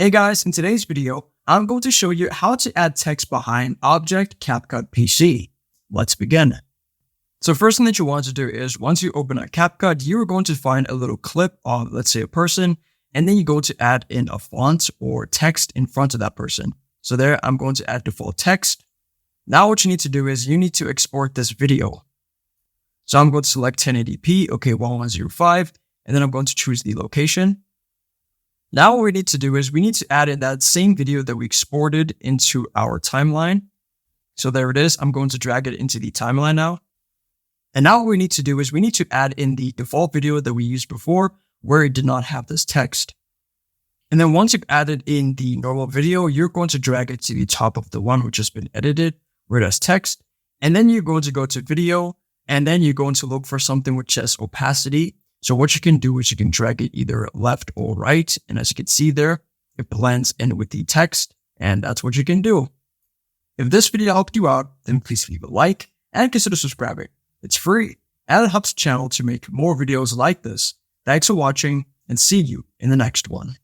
Hey guys, in today's video, I'm going to show you how to add text behind Object CapCut PC. Let's begin. So first thing that you want to do is once you open a CapCut, you're going to find a little clip of, let's say, a person, and then you go to add in a font or text in front of that person. So there, I'm going to add default text. Now what you need to do is you need to export this video. So I'm going to select 1080p, okay, 1105, and then I'm going to choose the location. Now what we need to do is we need to add in that same video that we exported into our timeline. So there it is. I'm going to drag it into the timeline now. And now what we need to do is we need to add in the default video that we used before where it did not have this text. And then once you've added in the normal video, you're going to drag it to the top of the one which has been edited where it has text. And then you're going to go to video, and then you're going to look for something which says opacity. So what you can do is you can drag it either left or right. And as you can see there, it blends in with the text, and that's what you can do. If this video helped you out, then please leave a like and consider subscribing. It's free and it helps the channel to make more videos like this. Thanks for watching, and see you in the next one.